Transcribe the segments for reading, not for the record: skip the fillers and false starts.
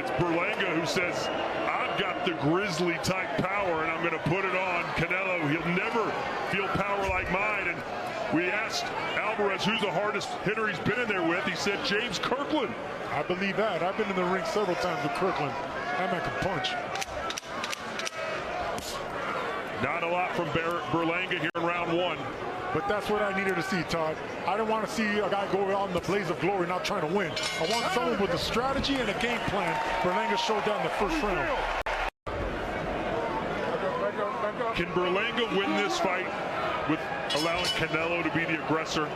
It's Berlanga who says, I've got the grizzly type power and I'm going to put it on Canelo. He'll never feel power like mine. And we asked Alvarez who's the hardest hitter he's been in there with. He said James Kirkland. I believe that. I've been in the ring several times with Kirkland. That man can punch. Not a lot from Berlanga here in round one. But that's what I needed to see, Todd. I didn't want to see a guy go out in the blaze of glory not trying to win. I want someone with a strategy and a game plan. Berlanga showed that in the first round. Can Berlanga win this fight with allowing Canelo to be the aggressor?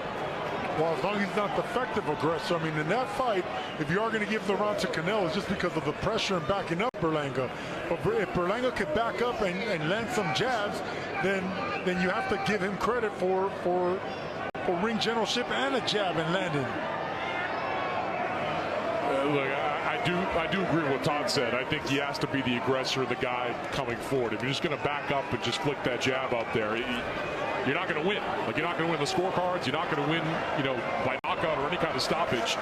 Well, as long as he's not the effective aggressor. I mean, in that fight, if you are going to give the round to Canelo, it's just because of the pressure and backing up Berlanga. But if Berlanga could back up and land some jabs, then you have to give him credit for ring generalship and a jab and landing. Look, I do agree with what Todd said. I think he has to be the aggressor, the guy coming forward. If you're just going to back up and just flick that jab out there, you're not going to win. Like, you're not going to win the scorecards. You're not going to win, by knockout or any kind of stoppage.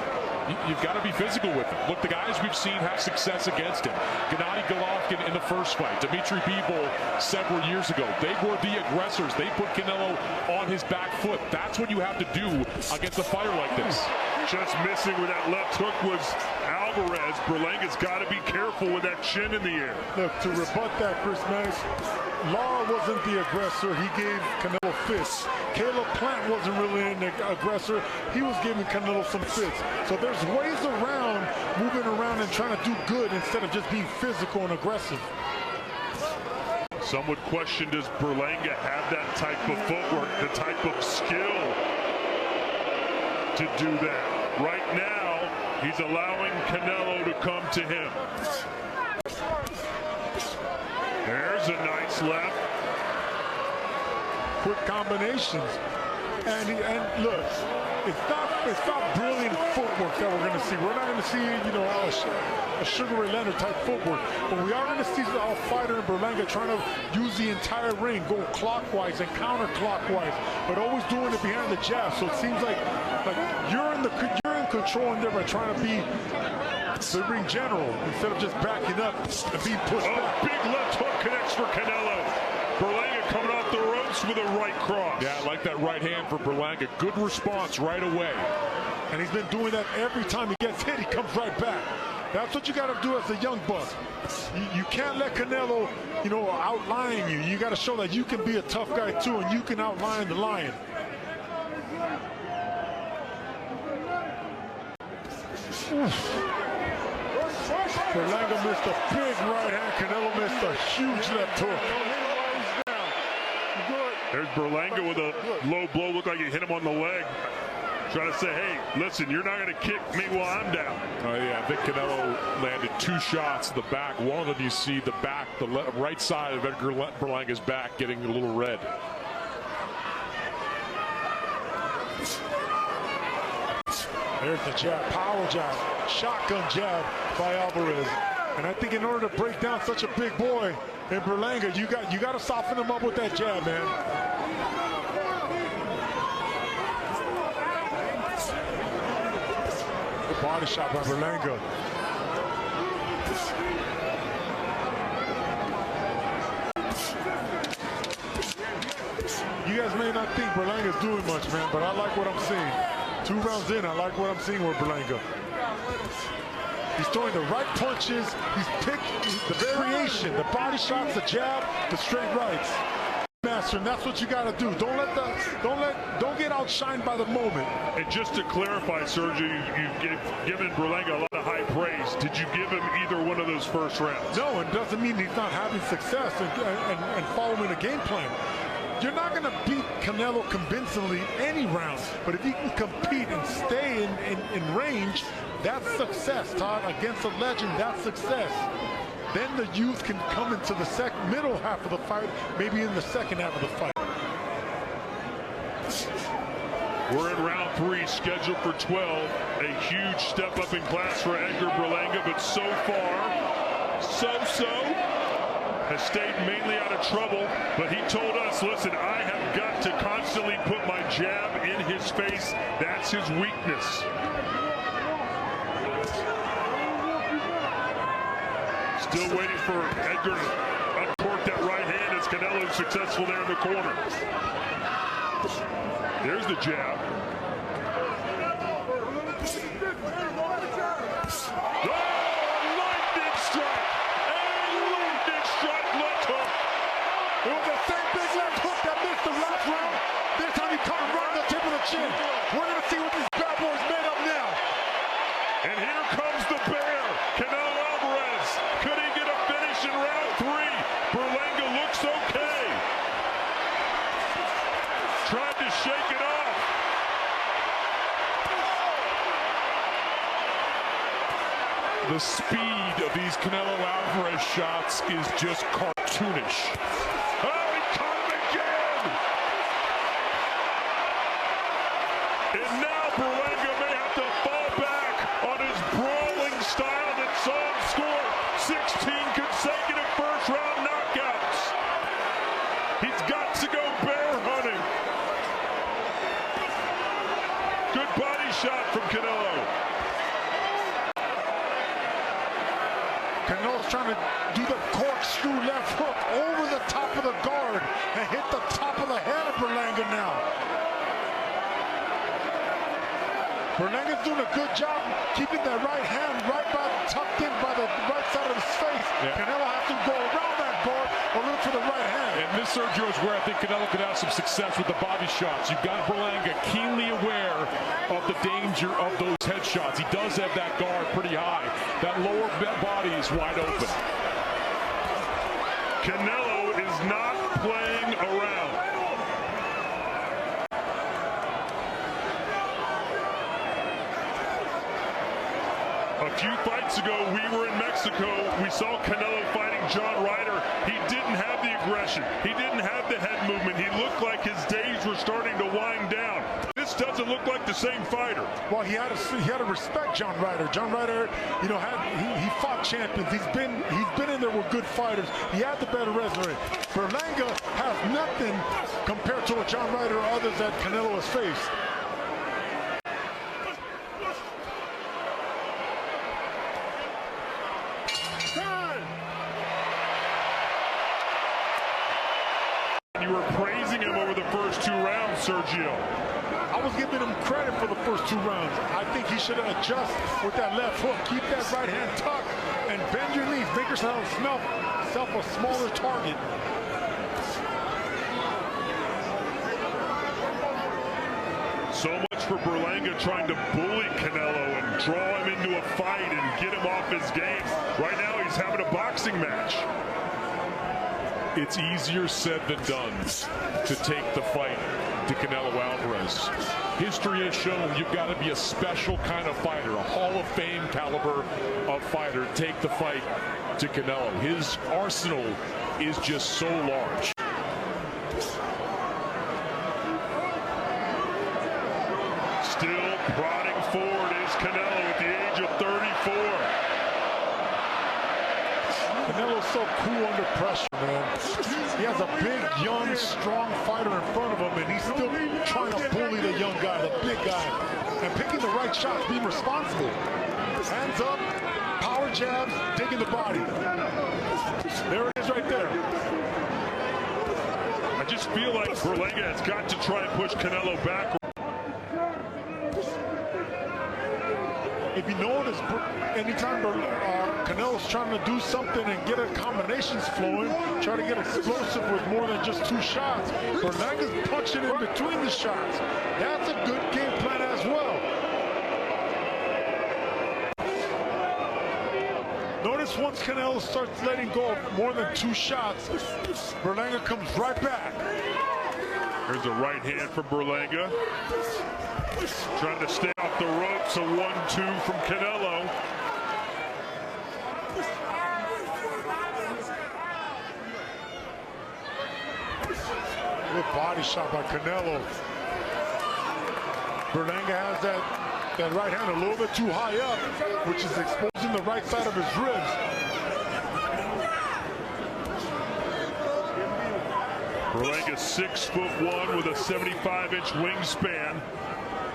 You've got to be physical with him. Look, the guys we've seen have success against him. Gennady Golovkin in the first fight. Dmitry Bivol several years ago. They were the aggressors. They put Canelo on his back foot. That's what you have to do against a fighter like this. Just missing with that left hook was Alvarez. Berlanga's got to be careful with that chin in the air. Look, to rebut that, Chris Max, Law wasn't the aggressor. He gave Canelo fits. Caleb Plant wasn't really an aggressor. He was giving Canelo some fits. So there's ways around moving around and trying to do good instead of just being physical and aggressive. Some would question, does Berlanga have that type of footwork, the type of skill to do that? Right now, he's allowing Canelo to come to him. There's a nice left. Quick combinations. And look, it's not brilliant footwork that we're going to see. We're not going to see, a Sugar Ray Leonard type footwork. But we are going to see a fighter in Berlanga trying to use the entire ring, go clockwise and counterclockwise, but always doing it behind the jab. So it seems like you're in control in there by trying to be the ring general instead of just backing up and being pushed back. Big left hook connects for Canelo. Berlanga coming off the ropes with a right cross. Yeah, I like that right hand for Berlanga. Good response right away. And he's been doing that every time he gets hit, he comes right back. That's what you got to do as a young buck. You can't let Canelo, outline you. You got to show that you can be a tough guy too, and you can outline the lion. Berlanga missed a big right hand. Canelo missed a huge left hook. There's Berlanga with a low blow. Looked like he hit him on the leg. Trying to say, hey, listen, you're not going to kick me while I'm down. Oh, yeah, I think Canelo landed 2 shots to the back. One of them you see the back, the right side of Edgar Berlanga's back getting a little red. There's the jab, power jab, shotgun jab by Alvarez. And I think in order to break down such a big boy in Berlanga, you got to soften him up with that jab, man. Good body shot by Berlanga. You guys may not think Berlanga's doing much, man, but I like what I'm seeing. 2 rounds in, I like what I'm seeing with Berlanga. He's throwing the right punches. He's picked the variation, the body shots, the jab, the straight rights. Master, and that's what you got to do. Don't get outshined by the moment. And just to clarify, Sergio, you've given Berlanga a lot of high praise. Did you give him either one of those first rounds? No, it doesn't mean he's not having success and following a game plan. You're not going to beat Canelo convincingly any round, but if he can compete and stay in range, that's success, Todd. Against a legend, that's success. Then the youth can come into the middle half of the fight, maybe in the second half of the fight. We're in round 3, scheduled for 12. A huge step up in class for Edgar Berlanga, but so far, so has stayed mainly out of trouble. But he told us, listen, I have got to constantly put my jab in his face. That's his weakness. Still waiting for Edgar to uncork that right hand as Canelo is successful there in the corner. There's the jab. It was the same big left hook that missed the last round. This time he caught him right on the tip of the chin. We're going to see what this bad boy is made of now. And here comes the bear, Canelo Alvarez. Could he get a finish in round 3? Berlanga looks okay. Tried to shake it off. The speed of these Canelo Alvarez shots is just cartoonish. Oh, he caught him again! And now Berlanga may have to fall back on his brawling style that saw him score 16 consecutive first-round knockouts. He's got to go bear hunting. Good body shot from Canelo. Canelo's trying to do the corkscrew left hook over the top of the guard and hit the top of the head of Berlanga now. Berlanga's doing a good job keeping that right hand tucked in by the right side of his face. Yeah. Canelo has to go around that guard or look for the right hand. And this, Sergio, is where I think Canelo could have some success with the body shots. You've got Berlanga keenly aware of the danger of those head shots. He does have that guard pretty high. That lower body is wide open. Canelo is not playing around. A few fights ago, we were in Mexico. We saw Canelo fighting John Ryder. He didn't have the aggression. He didn't have the head movement. He looked like his days were starting to wind down. This doesn't look like the same fighter. Well, he had to respect John Ryder. John Ryder, you know, he fought champions. He's been in there with good fighters. He had the better resume. Berlanga has nothing compared to what John Ryder or others that Canelo has faced. You were praising him over the first 2 rounds, Sergio. I was giving him credit for the first 2 rounds. I think he should adjust with that left hook. Keep that right hand tucked and bend your knees. Make yourself a smaller target. So much for Berlanga trying to bully Canelo and draw him into a fight and get him off his game. Right now he's having a boxing match. It's easier said than done to take the fight to Canelo Alvarez. History has shown you've got to be a special kind of fighter, a Hall of Fame caliber of fighter to take the fight to Canelo. His arsenal is just so large. Still prodding forward is Canelo at the age of 34. Canelo's so cool under pressure, man. He has a big, young, strong fighter in front of him, and he's still trying to bully the young guy, the big guy, and picking the right shots, being responsible. Hands up, power jabs, digging the body. There it is right there. I just feel like Berlanga has got to try and push Canelo back. If you notice, anytime Canelo's trying to do something and get combinations flowing, try to get explosive with more than just 2 shots, Berlanga's punching in between the shots. That's a good game plan as well. Notice once Canelo starts letting go of more than 2 shots, Berlanga comes right back. There's a right hand from Berlanga. Trying to stay off the ropes, a 1-2 from Canelo. Good body shot by Canelo. Berlanga has that right hand a little bit too high up, which is exposing the right side of his ribs. Berlanga's 6'1" with a 75-inch wingspan.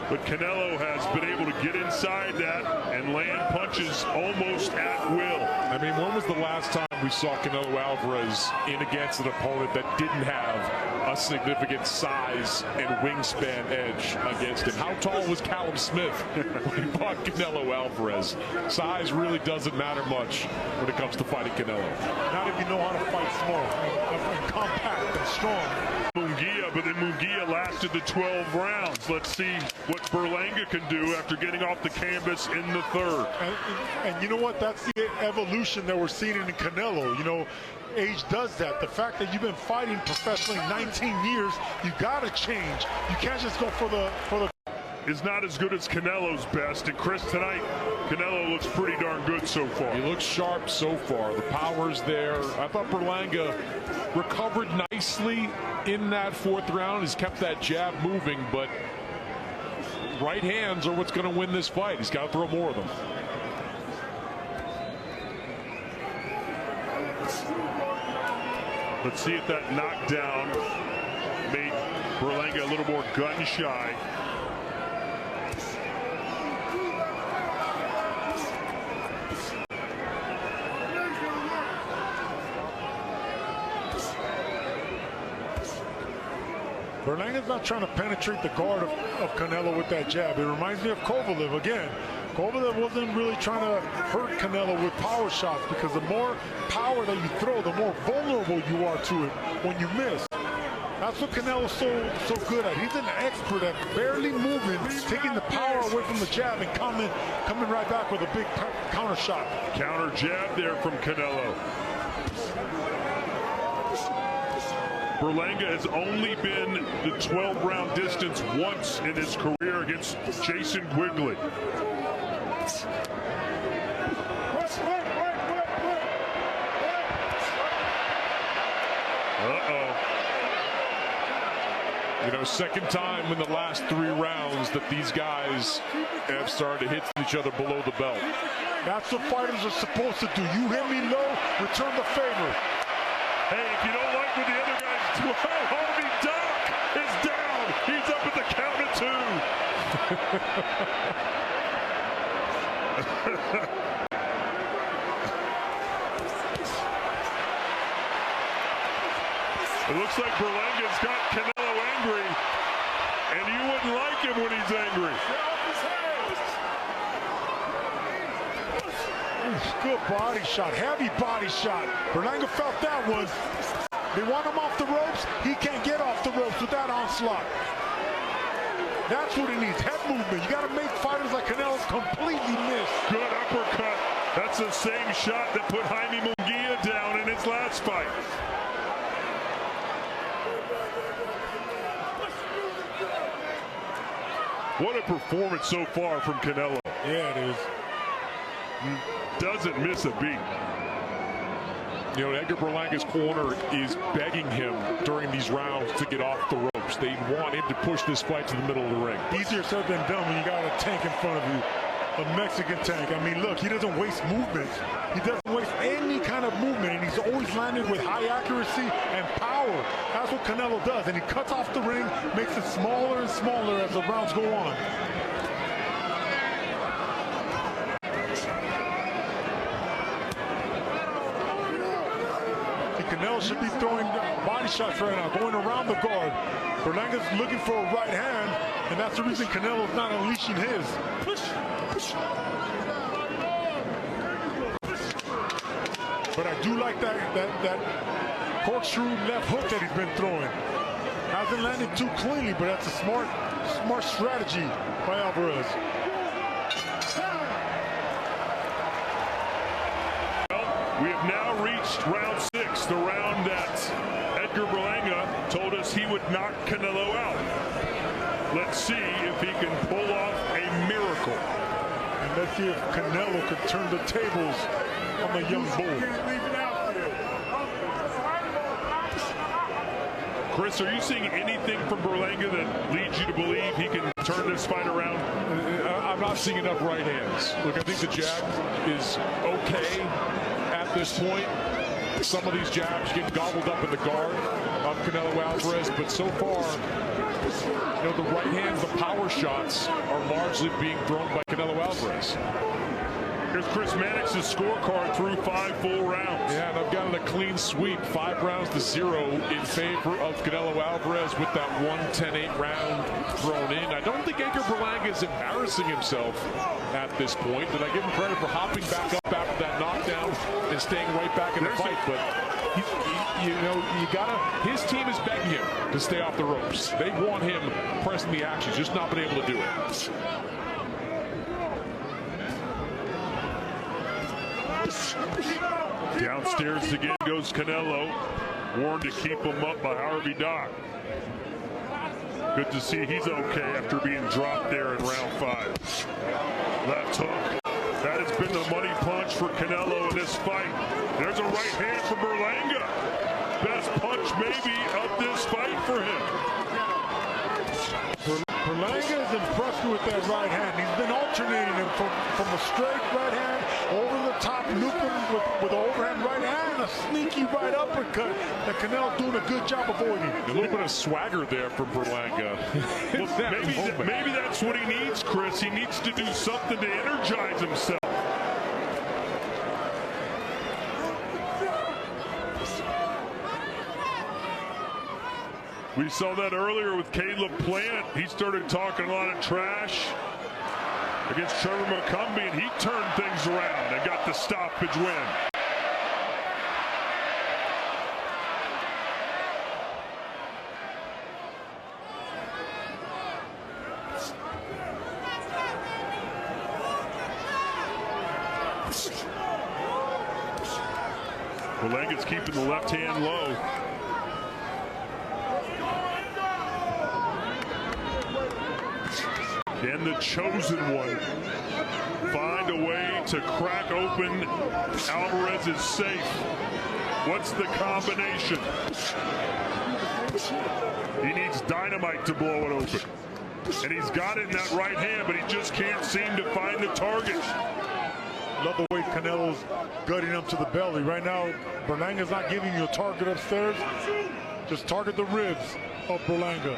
But Canelo has been able to get inside that and land punches almost at will. I mean, when was the last time we saw Canelo Alvarez in against an opponent that didn't have a significant size and wingspan edge against him? How tall was Callum Smith when he fought Canelo Alvarez? Size really doesn't matter much when it comes to fighting Canelo. Not if you know how to fight small and compact and strong. Munguia, but then Munguia lasted the 12 rounds. Let's see what Berlanga can do after getting off the canvas in the third. And you know what? That's the evolution that we're seeing in Canelo. You know, age does that. The fact that you've been fighting professionally 19 years, you got to change. You can't just go for the is not as good as Canelo's best. And Chris, tonight, Canelo looks pretty darn good so far. He looks sharp so far. The power's there. I thought Berlanga recovered nicely in that fourth round. He's kept that jab moving, but right hands are what's going to win this fight. He's got to throw more of them. Let's see if that knockdown made Berlanga a little more gun shy. Berlanga's not trying to penetrate the guard of Canelo with that jab. It reminds me of Kovalev again. Kovalev wasn't really trying to hurt Canelo with power shots, because the more power that you throw, the more vulnerable you are to it when you miss. That's what Canelo's so good at. He's an expert at barely moving, taking the power away from the jab and coming right back with a big counter shot. Counter jab there from Canelo. Berlanga has only been the 12-round distance once in his career against Jason Quigley. You know, second time in the last 3 rounds that these guys have started to hit each other below the belt. That's what fighters are supposed to do. You hit me low, return the favor. Hey, if you don't like what the other guys do, Harvey Dock is down. He's up at the count of 2. It looks like Berlanga's got Canelo angry, and you wouldn't like him when he's angry. Good body shot, heavy body shot. Berlanga felt that one. They want him off the ropes. He can't get off the ropes with that onslaught. That's what he needs, head movement. You got to make fighters like Canelo completely miss. Good uppercut. That's the same shot that put Jaime Munguia down in his last fight. What a performance so far from Canelo. Yeah, it is. Doesn't miss a beat. You know, Edgar Berlanga's corner is begging him during these rounds to get off the ropes. They want him to push this fight to the middle of the ring. Easier said than done when you got a tank in front of you. A Mexican tank. I mean, look, he doesn't waste movement. He doesn't waste any kind of movement, and he's always landed with high accuracy and power. That's what Canelo does, and he cuts off the ring, makes it smaller and smaller as the rounds go on. Canelo should be throwing body shots right now, going around the guard. Berlanga's looking for a right hand, and that's the reason Canelo's not unleashing his. But I do like that corkscrew left hook that he's been throwing. Hasn't landed too cleanly, but that's a smart strategy by Alvarez. We have now reached round 6, the round that Edgar Berlanga told us he would knock Canelo out. Let's see if he can pull off a miracle. And let's see if Canelo could turn the tables on the young bull. Chris, are you seeing anything from Berlanga that leads you to believe he can turn this fight around? I'm not seeing enough right hands. Look, I think the jab is okay at this point. some of these jabs get gobbled up in the guard of Canelo Alvarez, but so far, you know, the right hands, the power shots are largely being thrown by Canelo Alvarez. Here's Chris Mannix's scorecard through 5 full rounds. Yeah, and I've got a clean sweep, 5 rounds to 0 in favor of Canelo Alvarez with that 1-10-8 round thrown in. I don't think Edgar Berlanga is embarrassing himself at this point. Did I give him credit for hopping back up after that knockdown and staying right back in the fight? But you know, you gotta. His team is begging him to stay off the ropes. They want him pressing the action, just not been able to do it. Downstairs again goes Canelo, warned to keep him up by Harvey Dock. Good to see he's okay after being dropped there in round 5. Left hook. That has been the money punch for Canelo in this fight. There's a right hand from Berlanga. Best punch maybe of this fight for him. Berlanga is impressed with that right hand. He's been alternating him from a straight right hand over the top, looping with an overhand right hand, a sneaky right uppercut that Canelo doing a good job avoiding. A little bit of swagger there from Berlanga. Well, maybe that's what he needs, Chris. He needs to do something to energize himself. We saw that earlier with Caleb Plant. He started talking a lot of trash against Trevor McCumbee, and he turned things around and got the stoppage win. Berlanga's keeping the left hand low. And the chosen one find a way to crack open Alvarez's safe. What's the combination? He needs dynamite to blow it open. And he's got it in that right hand, but he just can't seem to find the target. Love the way Canelo's gutting him to the belly. Right now, Berlanga's not giving you a target upstairs. Just target the ribs of Berlanga.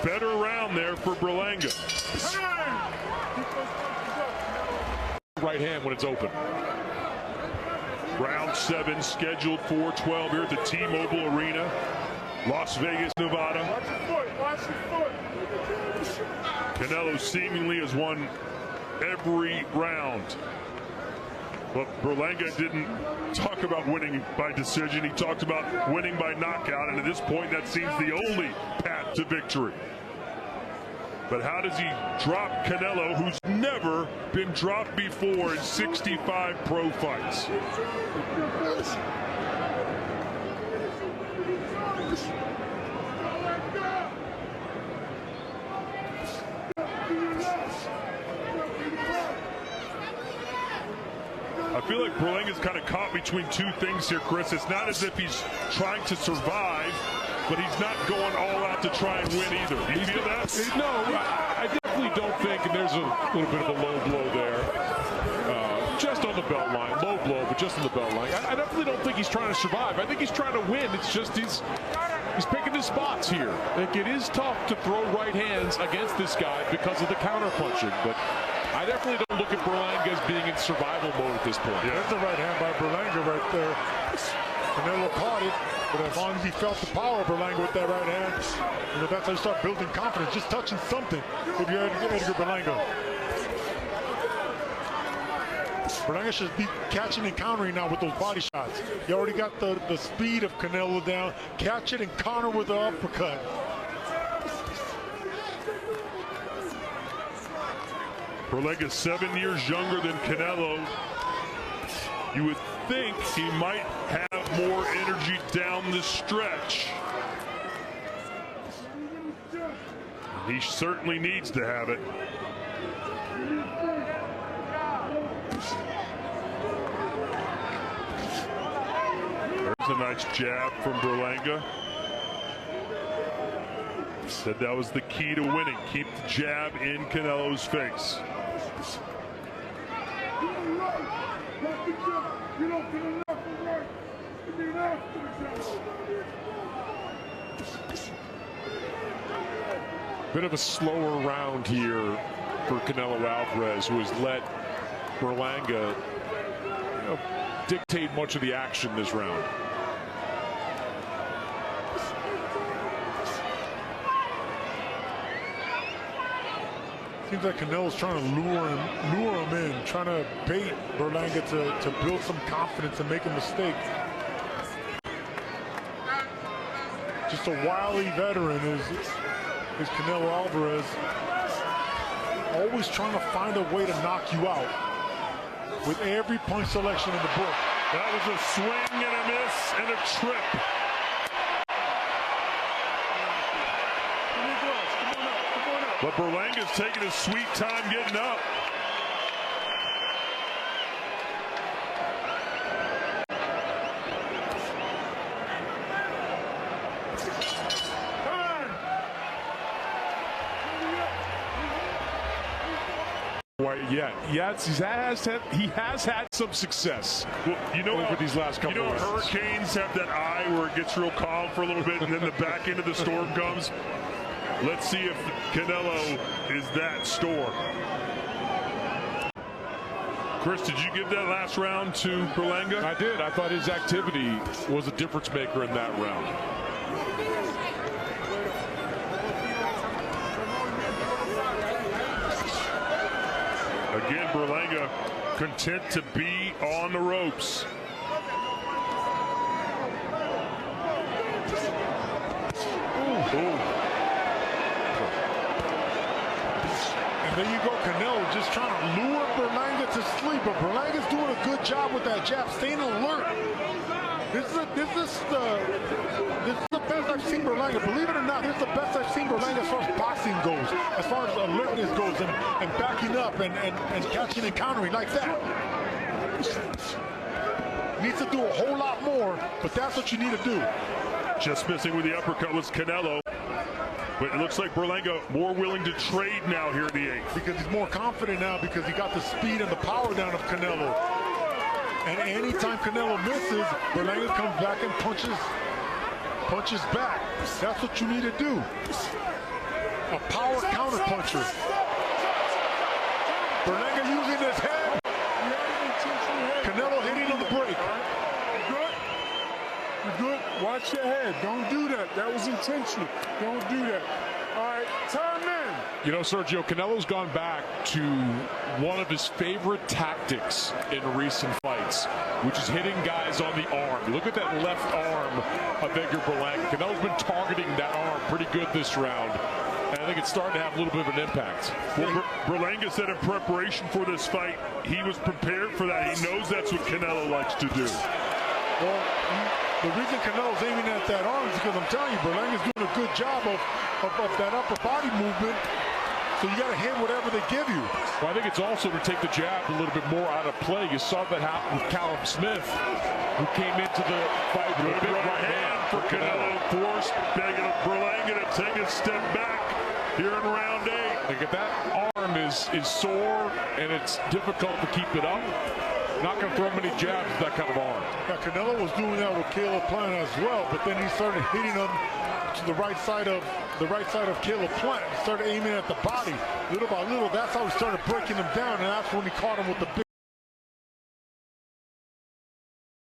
Better round there for Berlanga. Right hand when it's open. Round 7 scheduled for 12 here at the T-Mobile Arena, Las Vegas, Nevada. Watch your foot. Canelo seemingly has won every round. But Berlanga didn't talk about winning by decision. He talked about winning by knockout, and at this point that seems the only path to victory. But how does he drop Canelo, who's never been dropped before in 65 pro fights? I feel like Berlanga's kind of caught between two things here, Chris. It's not as if he's trying to survive, but he's not going all out to try and win either. Do you feel that? No, I definitely don't think, and there's a little bit of a low blow there. Just on the belt line. Low blow, but just on the belt line. I definitely don't think he's trying to survive. I think he's trying to win. It's just he's picking his spots here. Like, it is tough to throw right hands against this guy because of the counter punching, but I definitely don't look at Berlanga as being in survival mode at this point. Yeah, that's the right hand by Berlanga right there. Canelo caught it, but as long as he felt the power of Berlanga with that right hand, you know, that's how you start building confidence, just touching something if you're Edgar Berlanga. Berlanga should be catching and countering now with those body shots. You already got the speed of Canelo down. Catch it and counter with the uppercut. Berlanga's 7 years younger than Canelo. You would think he might have more energy down the stretch. He certainly needs to have it. a nice jab from Berlanga. Said that was the key to winning. Keep the jab in Canelo's face. Bit of a slower round here for Canelo Alvarez, who has let Berlanga dictate much of the action this round. Seems like Canelo's trying to lure him in, trying to bait Berlanga to build some confidence and make a mistake. Just a wily veteran is Canelo Alvarez. Always trying to find a way to knock you out with every punch selection in the book. That was a swing and a miss and a trip. But Berlanga's taking his sweet time getting up. He has had some success. Well, you know over these last couple of rounds. Hurricanes have that eye where it gets real calm for a little bit, and then the back end of the storm comes. Let's see if Canelo is that storm. Chris, did you give that last round to Berlanga? I did. I thought his activity was a difference maker in that round. Again, Berlanga content to be on the ropes. Ooh. And there you go, Canelo just trying to lure Berlanga to sleep, but Berlanga's doing a good job with that jab, staying alert. This is the best I've seen Berlanga. Believe it or not, this is the best I've seen Berlanga as far as boxing goes, as far as alertness goes, and backing up and catching and countering like that. Needs to do a whole lot more, but that's what you need to do. Just missing with the uppercut was Canelo. But it looks like Berlanga more willing to trade now here in the 8th. Because he's more confident now because he got the speed and the power down of Canelo. And anytime Canelo misses, Berlanga comes back and punches back. That's what you need to do. A power counter puncher. Berlanga using his head. Canelo hitting on the break. You're good. Watch your head. Don't do that. That was intentional. Don't do that. All right, time in. You know, Sergio, Canelo's gone back to one of his favorite tactics in recent fights, which is hitting guys on the arm. Look at that left arm of Edgar Berlanga. Canelo's been targeting that arm pretty good this round, and I think it's starting to have a little bit of an impact. Well, Berlanga said in preparation for this fight, he was prepared for that. He knows that's what Canelo likes to do. Well, the reason Canelo's aiming at that arm is because I'm telling you, Berlanga's doing a good job of that upper body movement. So you got to hit whatever they give you. Well, I think it's also to take the jab a little bit more out of play. You saw that happen with Callum Smith, who came into the fight with a big right hand for Canelo. Forced Berlanga to take a step back here in round 8. Look at that arm is sore, and it's difficult to keep it up. Not going to throw many jabs with that kind of arm. Now, Canelo was doing that with Caleb Plant as well, but then he started hitting him to the right side of Caleb Plant. He started aiming at the body. Little by little, that's how he started breaking him down, and that's when he caught him with the big